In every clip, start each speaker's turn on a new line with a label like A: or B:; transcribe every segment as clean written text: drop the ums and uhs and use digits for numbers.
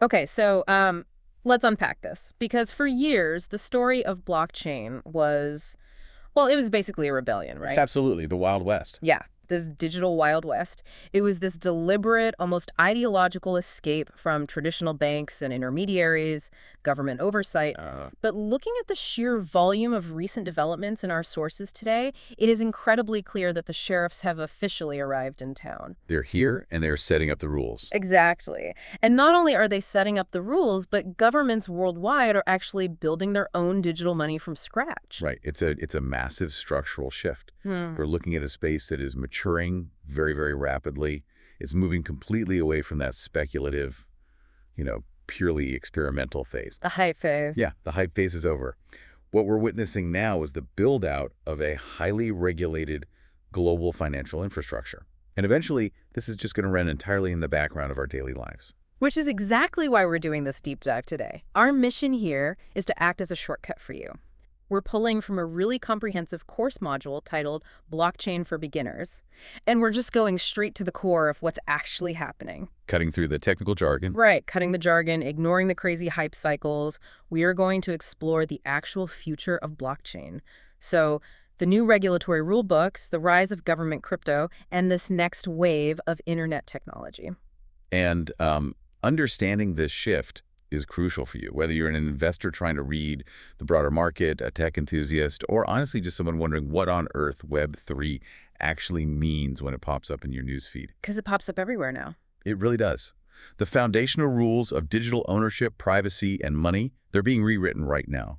A: Okay, so let's unpack this. Because for years, the story of blockchain was, well, it was basically a rebellion,
B: It's
A: right?
B: absolutely the Wild West.
A: Yeah, this digital Wild West. It was this deliberate, almost ideological escape from traditional banks and intermediaries, government oversight.
B: Uh,
A: But looking at the sheer volume of recent developments in our sources today, it is incredibly clear that the sheriffs have officially arrived in town.
B: they're here and they're setting up the rules.
A: Exactly. And not only are they setting up the rules, but governments worldwide are actually building their own digital money from scratch.
B: Right. It's a massive structural shift.
A: Hmm.
B: We're looking at a space that is maturing very, very rapidly. It's moving completely away from that speculative, purely experimental phase.
A: The hype phase.
B: Yeah, the hype phase is over. What we're witnessing now is the build-out of a highly regulated global financial infrastructure. And eventually, this is just going to run entirely in the background of our daily lives.
A: Which is exactly why we're doing this deep dive today. Our mission here is to act as a shortcut for you. We're pulling from a really comprehensive course module titled Blockchain for Beginners, and we're just going straight to the core of what's actually happening.
B: Cutting through the technical jargon.
A: Right, cutting the jargon, ignoring the crazy hype cycles, we are going to explore the actual future of blockchain. So, the new regulatory rule books, the rise of government crypto, and this next wave of internet technology.
B: And understanding this shift is crucial for you, whether you're an investor trying to read the broader market, a tech enthusiast, or honestly just someone wondering what on earth Web3 actually means when it pops up in your newsfeed.
A: Because it pops up everywhere now.
B: It really does. The foundational rules of digital ownership, privacy, and money, they're being rewritten right now.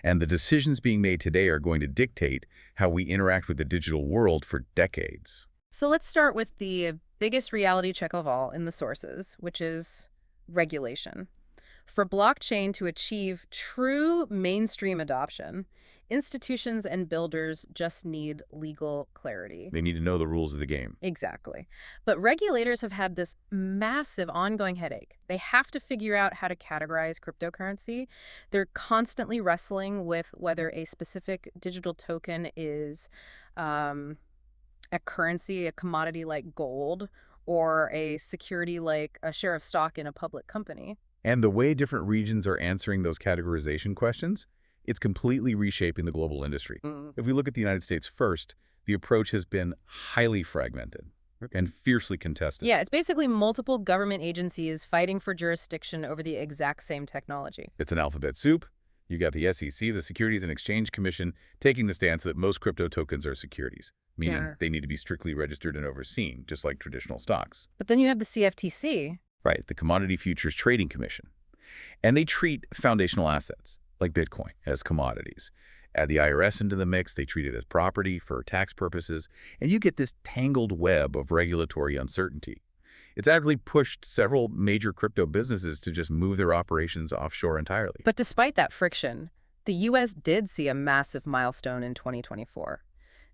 B: And the decisions being made today are going to dictate how we interact with the digital world for decades.
A: So let's start with the biggest reality check of all in the sources, which is regulation. For blockchain to achieve true mainstream adoption, institutions and builders just need legal clarity.
B: They need to know the rules of the game.
A: Exactly. But regulators have had this massive ongoing headache. They have to figure out how to categorize cryptocurrency. They're constantly wrestling with whether a specific digital token is a currency, a commodity like gold, or a security like a share of stock in a public company.
B: And the way different regions are answering those categorization questions, it's completely reshaping the global industry. If we look at the United States first, the approach has been highly fragmented and fiercely contested.
A: Yeah, it's basically multiple government agencies fighting for jurisdiction over the exact same technology.
B: It's an alphabet soup. You got the SEC, the Securities and Exchange Commission, taking the stance that most crypto tokens are securities, meaning
A: Yeah.
B: they need to be strictly registered and overseen, just like traditional stocks.
A: But then you have the CFTC.
B: Right, the Commodity Futures Trading Commission. And they treat foundational assets, like Bitcoin, as commodities. Add the IRS into the mix, they treat it as property for tax purposes, and you get this tangled web of regulatory uncertainty. It's actually pushed several major crypto businesses to just move their operations offshore entirely.
A: But despite that friction, the U.S. did see a massive milestone in 2024.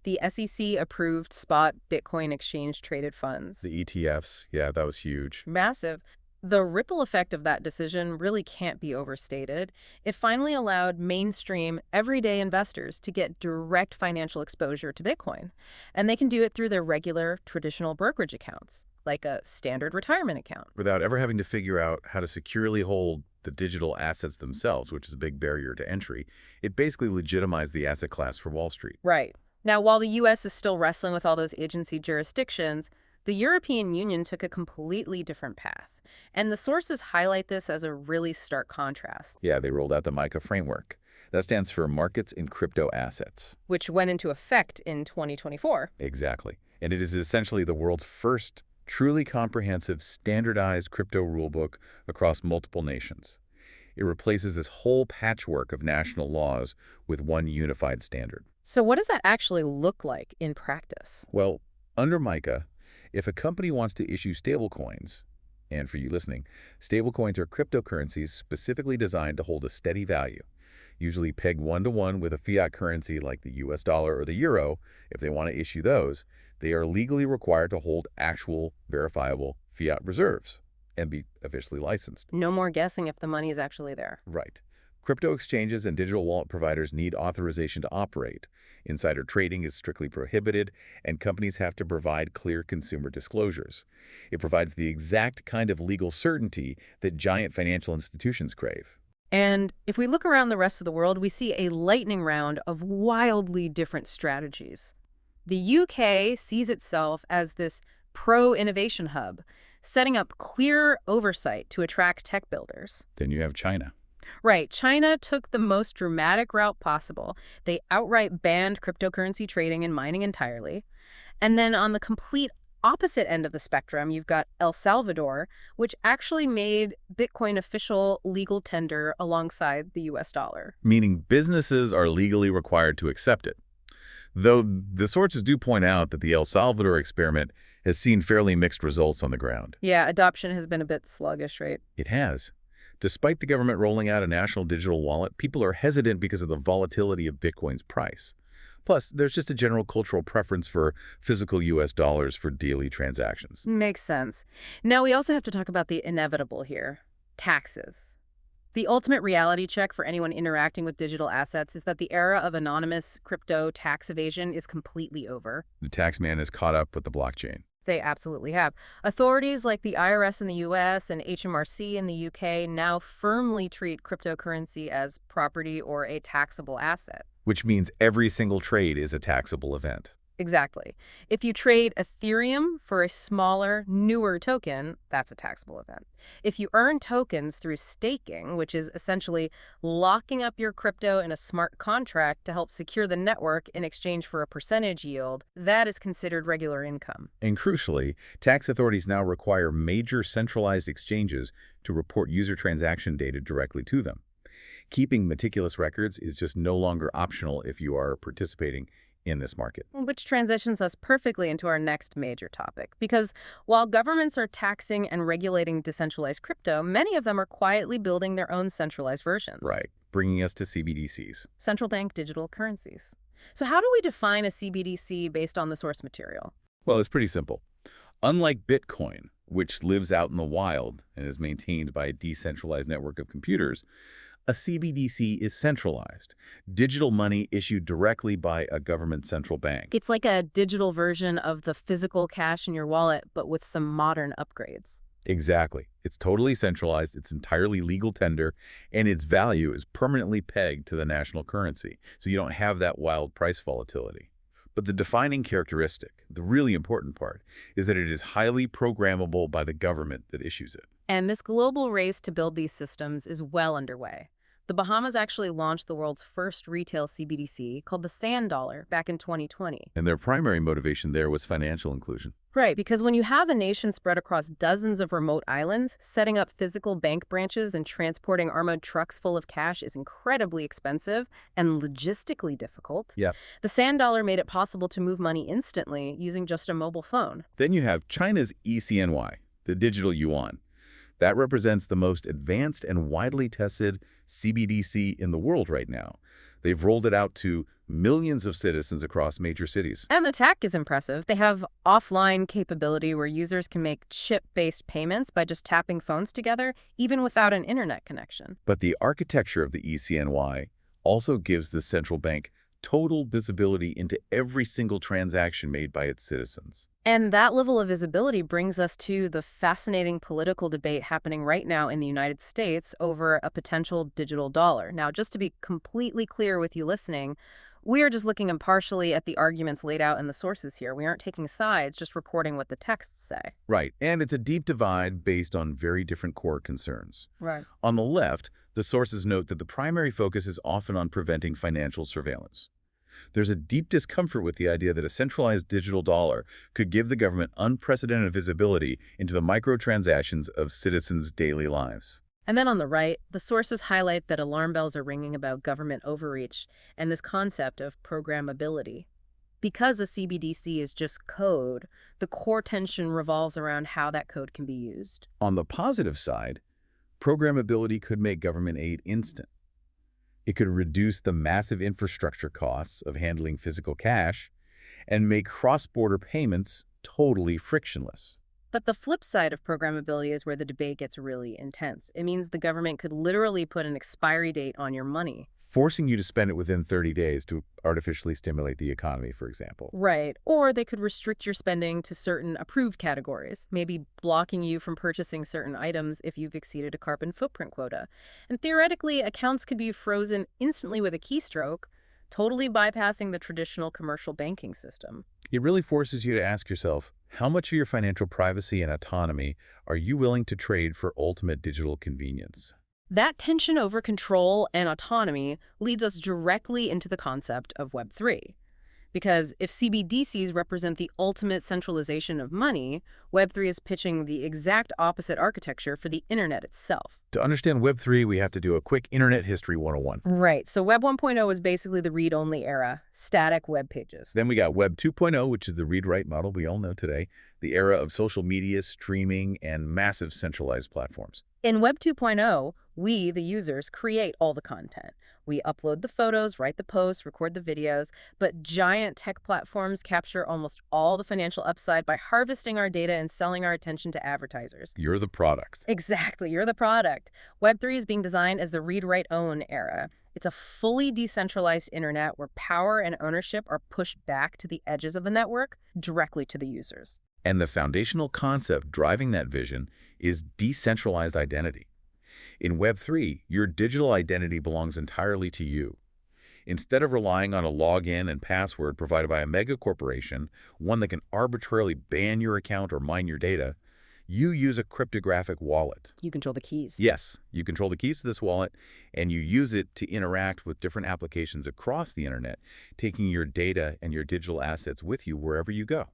A: The SEC approved spot Bitcoin exchange-traded funds.
B: The ETFs, yeah, that was huge.
A: Massive. The ripple effect of that decision really can't be overstated. It finally allowed mainstream, everyday investors to get direct financial exposure to Bitcoin. And they can do it through their regular, traditional brokerage accounts, like a standard retirement account.
B: Without ever having to figure out how to securely hold the digital assets themselves, which is a big barrier to entry, it basically legitimized the asset class for Wall Street.
A: Right. Now, while the U.S. is still wrestling with all those agency jurisdictions, the European Union took a completely different path. And the sources highlight this as a really stark contrast,
B: Yeah, they rolled out the MiCA framework. That stands for Markets in Crypto Assets.
A: which went into effect in 2024.
B: Exactly. And it is essentially the world's first truly comprehensive, standardized crypto rulebook across multiple nations. It replaces this whole patchwork of national laws with one unified standard.
A: So what does that actually look like in practice?
B: Well, under MiCA, if a company wants to issue stablecoins, and for you listening, stablecoins are cryptocurrencies specifically designed to hold a steady value, usually pegged one-to-one with a fiat currency like the US dollar or the euro. If they want to issue those, they are legally required to hold actual, verifiable fiat reserves and be officially licensed.
A: No more guessing if the money is actually there.
B: Right. Crypto exchanges and digital wallet providers need authorization to operate. Insider trading is strictly prohibited, and companies have to provide clear consumer disclosures. It provides the exact kind of legal certainty that giant financial institutions crave.
A: And if we look around the rest of the world, we see a lightning round of wildly different strategies. The UK sees itself as this pro-innovation hub, setting up clear oversight to attract tech builders.
B: Then you have China.
A: Right, China took the most dramatic route possible. They outright banned cryptocurrency trading and mining entirely. And then on the complete opposite end of the spectrum, you've got El Salvador, which actually made Bitcoin official legal tender alongside the US dollar.
B: Meaning businesses are legally required to accept it. Though the sources do point out that the El Salvador experiment has seen fairly mixed results on the ground.
A: Yeah, adoption has been a bit sluggish, right?
B: It has. Despite the government rolling out a national digital wallet, people are hesitant because of the volatility of Bitcoin's price. Plus, there's just a general cultural preference for physical U.S. dollars for daily transactions.
A: Makes sense. Now, we also have to talk about the inevitable here, taxes. The ultimate reality check for anyone interacting with digital assets is that the era of anonymous crypto tax evasion is completely over.
B: The taxman is caught up with the blockchain.
A: They absolutely have. Authorities like the IRS in the US and HMRC in the UK now firmly treat cryptocurrency as property or a taxable asset.
B: Which means every single trade is a taxable event.
A: Exactly. If you trade Ethereum for a smaller, newer token, that's a taxable event. If you earn tokens through staking, which is essentially locking up your crypto in a smart contract to help secure the network in exchange for a percentage yield, that is considered regular income.
B: And crucially, tax authorities now require major centralized exchanges to report user transaction data directly to them. Keeping meticulous records is just no longer optional if you are participating in this market.
A: Which transitions us perfectly into our next major topic. Because while governments are taxing and regulating decentralized crypto, many of them are quietly building their own centralized versions.
B: Right, bringing us to CBDCs.
A: Central Bank Digital Currencies. So how do we define a CBDC based on the source material?
B: Well, it's pretty simple. Unlike Bitcoin, which lives out in the wild and is maintained by a decentralized network of computers, a CBDC is centralized, digital money issued directly by a government central bank.
A: It's like a digital version of the physical cash in your wallet, but with some modern upgrades.
B: Exactly. It's totally centralized, it's entirely legal tender, and its value is permanently pegged to the national currency, so you don't have that wild price volatility. But the defining characteristic, the really important part, is that it is highly programmable by the government that issues it.
A: And this global race to build these systems is well underway. The Bahamas actually launched the world's first retail CBDC called the Sand Dollar back in 2020.
B: And their primary motivation there was financial inclusion.
A: Right, because when you have a nation spread across dozens of remote islands, setting up physical bank branches and transporting armored trucks full of cash is incredibly expensive and logistically difficult.
B: Yep.
A: The Sand Dollar made it possible to move money instantly using just a mobile phone.
B: Then you have China's ECNY, the digital yuan. That represents the most advanced and widely tested CBDC in the world right now. They've rolled it out to millions of citizens across major cities.
A: And the tech is impressive. They have offline capability where users can make chip-based payments by just tapping phones together, even without an internet connection.
B: But the architecture of the ECNY also gives the central bank total visibility into every single transaction made by its citizens.
A: And that level of visibility brings us to the fascinating political debate happening right now in the United States over a potential digital dollar. Now, just to be completely clear with you listening, we are just looking impartially at the arguments laid out in the sources here. We aren't taking sides, just reporting what the texts say.
B: Right, and it's a deep divide based on very different core concerns.
A: Right.
B: On the left, the sources note that the primary focus is often on preventing financial surveillance. There's a deep discomfort with the idea that a centralized digital dollar could give the government unprecedented visibility into the microtransactions of citizens' daily lives.
A: And then on the right, the sources highlight that alarm bells are ringing about government overreach and this concept of programmability. Because a CBDC is just code, the core tension revolves around how that code can be used.
B: On the positive side, programmability could make government aid instant. It could reduce the massive infrastructure costs of handling physical cash and make cross-border payments totally frictionless.
A: But the flip side of programmability is where the debate gets really intense. It means the government could literally put an expiry date on your money.
B: Forcing you to spend it within 30 days to artificially stimulate the economy, for example.
A: Right. Or they could restrict your spending to certain approved categories, maybe blocking you from purchasing certain items if you've exceeded a carbon footprint quota. And theoretically, accounts could be frozen instantly with a keystroke, totally bypassing the traditional commercial banking system.
B: It really forces you to ask yourself, how much of your financial privacy and autonomy are you willing to trade for ultimate digital convenience?
A: That tension over control and autonomy leads us directly into the concept of Web3. Because if CBDCs represent the ultimate centralization of money, Web3 is pitching the exact opposite architecture for the internet itself.
B: To understand Web3, we have to do a quick Internet History 101.
A: Right, so Web 1.0 is basically the read-only era, static web pages.
B: Then we got Web 2.0, which is the read-write model we all know today, the era of social media, streaming, and massive centralized platforms.
A: In Web 2.0, we, the users, create all the content. We upload the photos, write the posts, record the videos, but giant tech platforms capture almost all the financial upside by harvesting our data and selling our attention to advertisers.
B: You're the product.
A: Exactly, you're the product. Web3 is being designed as the read-write-own era. It's a fully decentralized internet where power and ownership are pushed back to the edges of the network, directly to the users.
B: And the foundational concept driving that vision is decentralized identity. In Web3, your digital identity belongs entirely to you. Instead of relying on a login and password provided by a mega corporation, one that can arbitrarily ban your account or mine your data, you use a cryptographic wallet.
A: You control the keys.
B: Yes, you control the keys to this wallet, and you use it to interact with different applications across the internet, taking your data and your digital assets with you wherever you go.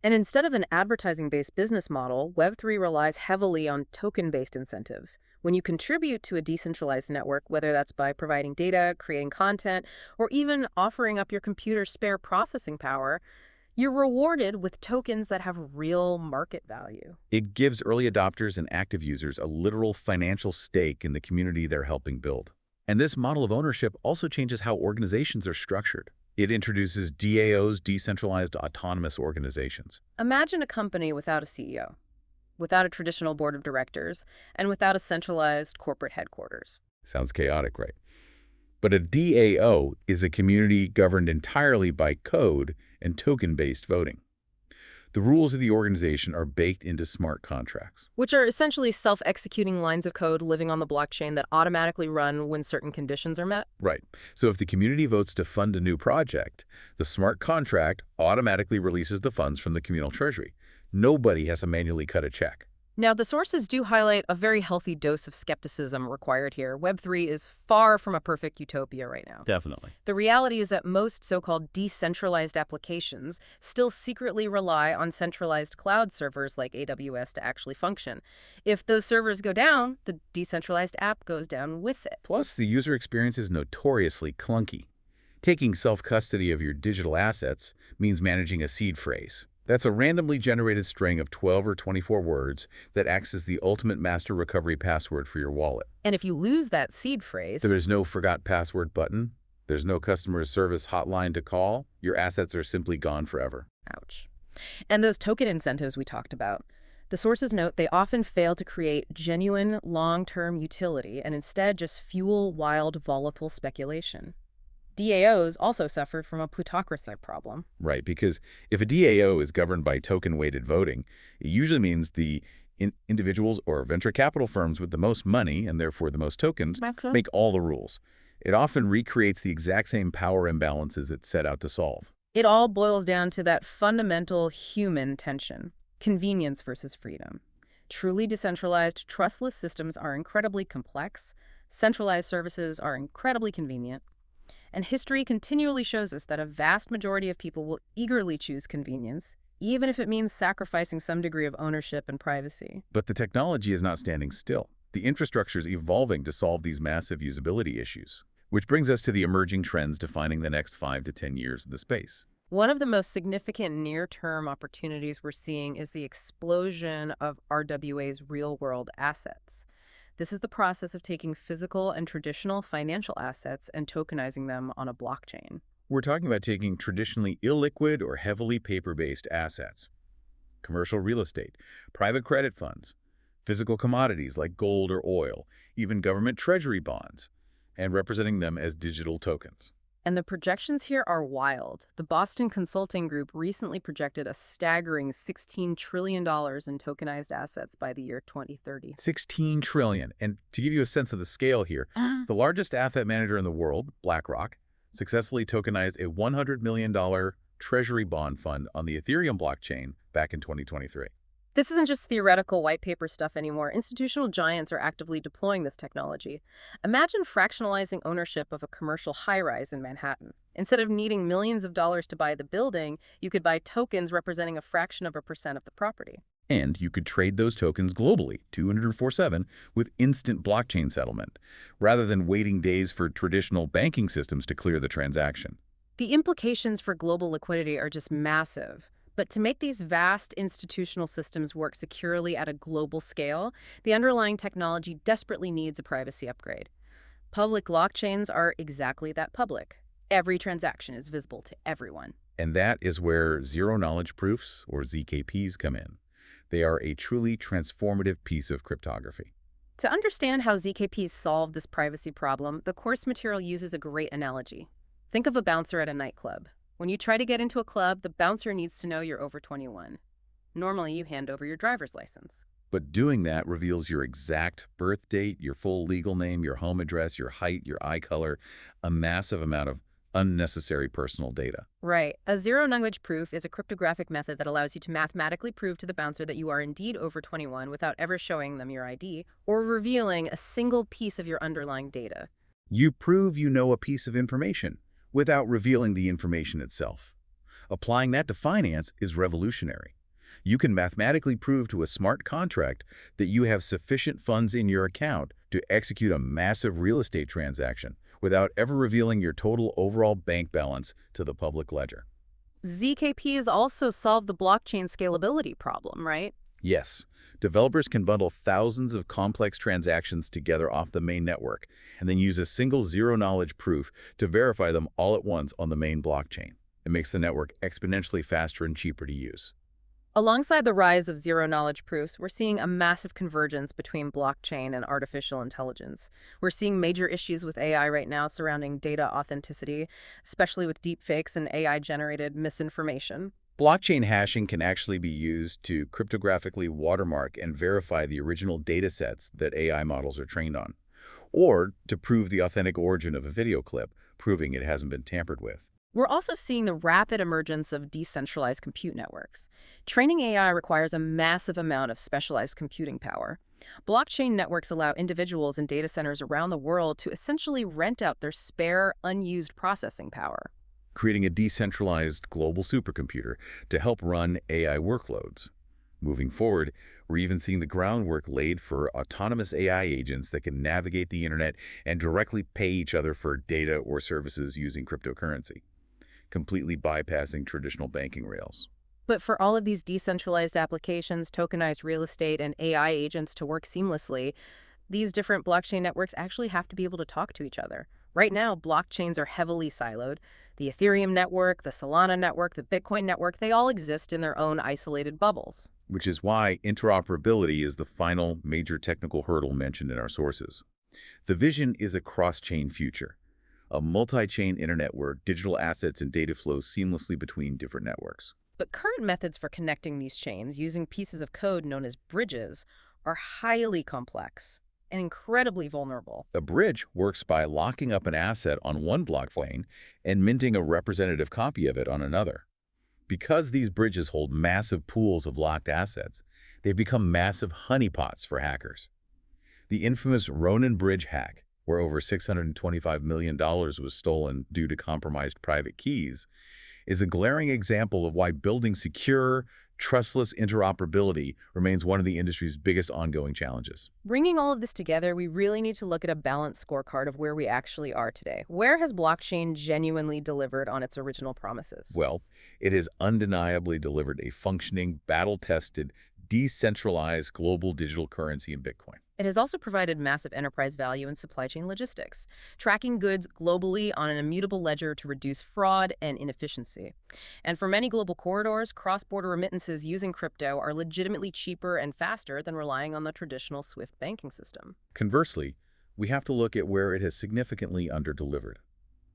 A: And instead of an advertising-based business model, Web3 relies heavily on token-based incentives. When you contribute to a decentralized network, whether that's by providing data, creating content, or even offering up your computer's spare processing power, you're rewarded with tokens that have real market value.
B: It gives early adopters and active users a literal financial stake in the community they're helping build. And this model of ownership also changes how organizations are structured. It introduces DAOs, decentralized autonomous organizations.
A: Imagine a company without a CEO, without a traditional board of directors, and without a centralized corporate headquarters.
B: Sounds chaotic, right? But a DAO is a community governed entirely by code and token-based voting. The rules of the organization are baked into smart contracts.
A: Which are essentially self-executing lines of code living on the blockchain that automatically run when certain conditions are met.
B: Right. So if the community votes to fund a new project, the smart contract automatically releases the funds from the communal treasury. Nobody has to manually cut a check.
A: Now, the sources do highlight a very healthy dose of skepticism required here. Web3 is far from a perfect utopia right now.
B: Definitely.
A: The reality is that most so-called decentralized applications still secretly rely on centralized cloud servers like AWS to actually function. If those servers go down, the decentralized app goes down with it.
B: Plus, the user experience is notoriously clunky. Taking self-custody of your digital assets means managing a seed phrase. That's a randomly generated string of 12 or 24 words that acts as the ultimate master recovery password for your wallet.
A: And if you lose that seed phrase,
B: There's no forgot password button. There's no customer service hotline to call. Your assets are simply gone forever.
A: ouch. And those token incentives we talked about, the sources note they often fail to create genuine long-term utility and instead just fuel wild, volatile speculation. DAOs also suffered from a plutocracy problem.
B: Right, because if a DAO is governed by token-weighted voting, it usually means the individuals or venture capital firms with the most money, and therefore the most tokens, make all the rules. It often recreates the exact same power imbalances it set out to solve.
A: It all boils down to that fundamental human tension, convenience versus freedom. Truly decentralized, trustless systems are incredibly complex. Centralized services are incredibly convenient. And history continually shows us that a vast majority of people will eagerly choose convenience, even if it means sacrificing some degree of ownership and privacy.
B: But the technology is not standing still. The infrastructure is evolving to solve these massive usability issues, which brings us to the emerging trends defining the next 5 to 10 years of the space.
A: One of the most significant near-term opportunities we're seeing is the explosion of RWA's real-world assets. This is the process of taking physical and traditional financial assets and tokenizing them on a blockchain.
B: We're talking about taking traditionally illiquid or heavily paper-based assets, commercial real estate, private credit funds, physical commodities like gold or oil, even government treasury bonds, and representing them as digital tokens.
A: And the projections here are wild. The Boston Consulting Group recently projected a staggering $16 trillion in tokenized assets by the year 2030.
B: 16 trillion. And to give you a sense of the scale here, the largest asset manager in the world, BlackRock, successfully tokenized a $100 million treasury bond fund on the Ethereum blockchain back in 2023.
A: This isn't just theoretical white paper stuff anymore. Institutional giants are actively deploying this technology. Imagine fractionalizing ownership of a commercial high-rise in Manhattan. Instead of needing millions of dollars to buy the building, you could buy tokens representing a fraction of a percent of the property.
B: And you could trade those tokens globally, 204/7, with instant blockchain settlement, rather than waiting days for traditional banking systems to clear the transaction.
A: The implications for global liquidity are just massive. But to make these vast institutional systems work securely at a global scale, the underlying technology desperately needs a privacy upgrade. Public blockchains are exactly that public. Every transaction is visible to everyone.
B: And that is where zero-knowledge proofs, or ZKPs, come in. They are a truly transformative piece of cryptography.
A: To understand how ZKPs solve this privacy problem, the course material uses a great analogy. Think of a bouncer at a nightclub. When you try to get into a club, the bouncer needs to know you're over 21. Normally, you hand over your driver's license.
B: But doing that reveals your exact birth date, your full legal name, your home address, your height, your eye color, a massive amount of unnecessary personal data.
A: Right. A zero-knowledge proof is a cryptographic method that allows you to mathematically prove to the bouncer that you are indeed over 21 without ever showing them your ID or revealing a single piece of your underlying data.
B: You prove you know a piece of information without revealing the information itself. Applying that to finance is revolutionary. You can mathematically prove to a smart contract that you have sufficient funds in your account to execute a massive real estate transaction without ever revealing your total overall bank balance to the public ledger.
A: ZKPs also solve the blockchain scalability problem, right?
B: Yes, developers can bundle thousands of complex transactions together off the main network and then use a single zero-knowledge proof to verify them all at once on the main blockchain. It makes the network exponentially faster and cheaper to use.
A: Alongside the rise of zero-knowledge proofs, we're seeing a massive convergence between blockchain and artificial intelligence. We're seeing major issues with AI right now surrounding data authenticity, especially with deepfakes and AI-generated misinformation.
B: Blockchain hashing can actually be used to cryptographically watermark and verify the original data sets that AI models are trained on, or to prove the authentic origin of a video clip, proving it hasn't been tampered with.
A: We're also seeing the rapid emergence of decentralized compute networks. Training AI requires a massive amount of specialized computing power. Blockchain networks allow individuals and data centers around the world to essentially rent out their spare, unused processing power,
B: Creating a decentralized global supercomputer to help run AI workloads. Moving forward, we're even seeing the groundwork laid for autonomous AI agents that can navigate the internet and directly pay each other for data or services using cryptocurrency, completely bypassing traditional banking rails.
A: But for all of these decentralized applications, tokenized real estate, and AI agents to work seamlessly, these different blockchain networks actually have to be able to talk to each other. Right now, blockchains are heavily siloed. The Ethereum network, the Solana network, the Bitcoin network, they all exist in their own isolated bubbles.
B: Which is why interoperability is the final major technical hurdle mentioned in our sources. The vision is a cross-chain future, a multi-chain internet where digital assets and data flow seamlessly between different networks.
A: But current methods for connecting these chains using pieces of code known as bridges are highly complex and incredibly vulnerable.
B: A bridge works by locking up an asset on one blockchain and minting a representative copy of it on another. Because these bridges hold massive pools of locked assets, they've become massive honeypots for hackers. The infamous Ronin Bridge hack, where over $625 million was stolen due to compromised private keys, is a glaring example of why building secure, trustless interoperability remains one of the industry's biggest ongoing challenges.
A: Bringing all of this together, we really need to look at a balanced scorecard of where we actually are today. Where has blockchain genuinely delivered on its original promises?
B: Well, it has undeniably delivered a functioning, battle-tested, decentralized global digital currency in Bitcoin.
A: It has also provided massive enterprise value in supply chain logistics, tracking goods globally on an immutable ledger to reduce fraud and inefficiency. And for many global corridors, cross-border remittances using crypto are legitimately cheaper and faster than relying on the traditional SWIFT banking system.
B: Conversely, we have to look at where it has significantly underdelivered.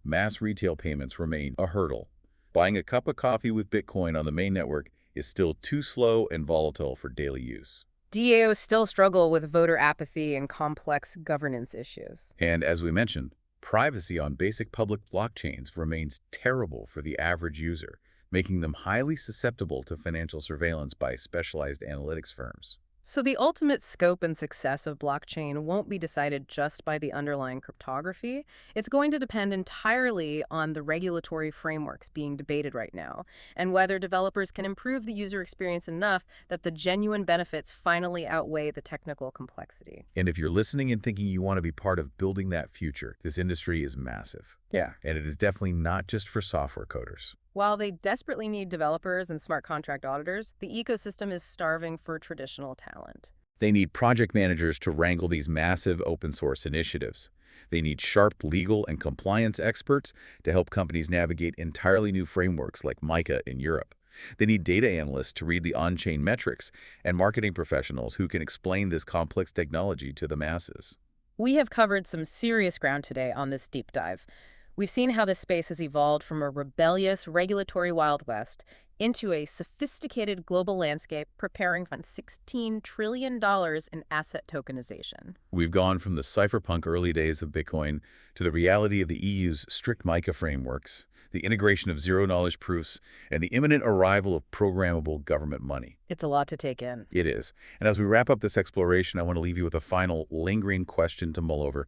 B: Mass retail payments remain a hurdle. Buying a cup of coffee with Bitcoin on the main network is still too slow and volatile for daily use.
A: DAOs still struggle with voter apathy and complex governance issues.
B: And as we mentioned, privacy on basic public blockchains remains terrible for the average user, making them highly susceptible to financial surveillance by specialized analytics firms.
A: So the ultimate scope and success of blockchain won't be decided just by the underlying cryptography. It's going to depend entirely on the regulatory frameworks being debated right now, and whether developers can improve the user experience enough that the genuine benefits finally outweigh the technical complexity.
B: And if you're listening and thinking you want to be part of building that future, this industry is massive.
A: Yeah.
B: And it is definitely not just for software coders.
A: While they desperately need developers and smart contract auditors, the ecosystem is starving for traditional talent.
B: They need project managers to wrangle these massive open source initiatives. They need sharp legal and compliance experts to help companies navigate entirely new frameworks like MiCA in Europe. They need data analysts to read the on-chain metrics and marketing professionals who can explain this complex technology to the masses.
A: We have covered some serious ground today on this deep dive. We've seen how this space has evolved from a rebellious regulatory Wild West into a sophisticated global landscape preparing for $16 trillion in asset tokenization.
B: We've gone from the cypherpunk early days of Bitcoin to the reality of the EU's strict MiCA frameworks, the integration of zero-knowledge proofs, and the imminent arrival of programmable government money.
A: It's a lot to take in.
B: It is. And as we wrap up this exploration, I want to leave you with a final lingering question to mull over.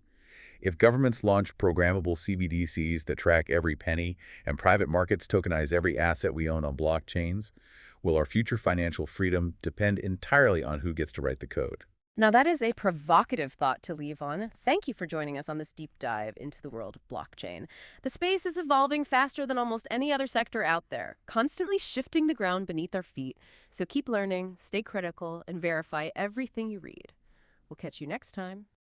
B: If governments launch programmable CBDCs that track every penny and private markets tokenize every asset we own on blockchains, will our future financial freedom depend entirely on who gets to write the code?
A: Now, that is a provocative thought to leave on. Thank you for joining us on this deep dive into the world of blockchain. The space is evolving faster than almost any other sector out there, constantly shifting the ground beneath our feet. So keep learning, stay critical, and verify everything you read. We'll catch you next time.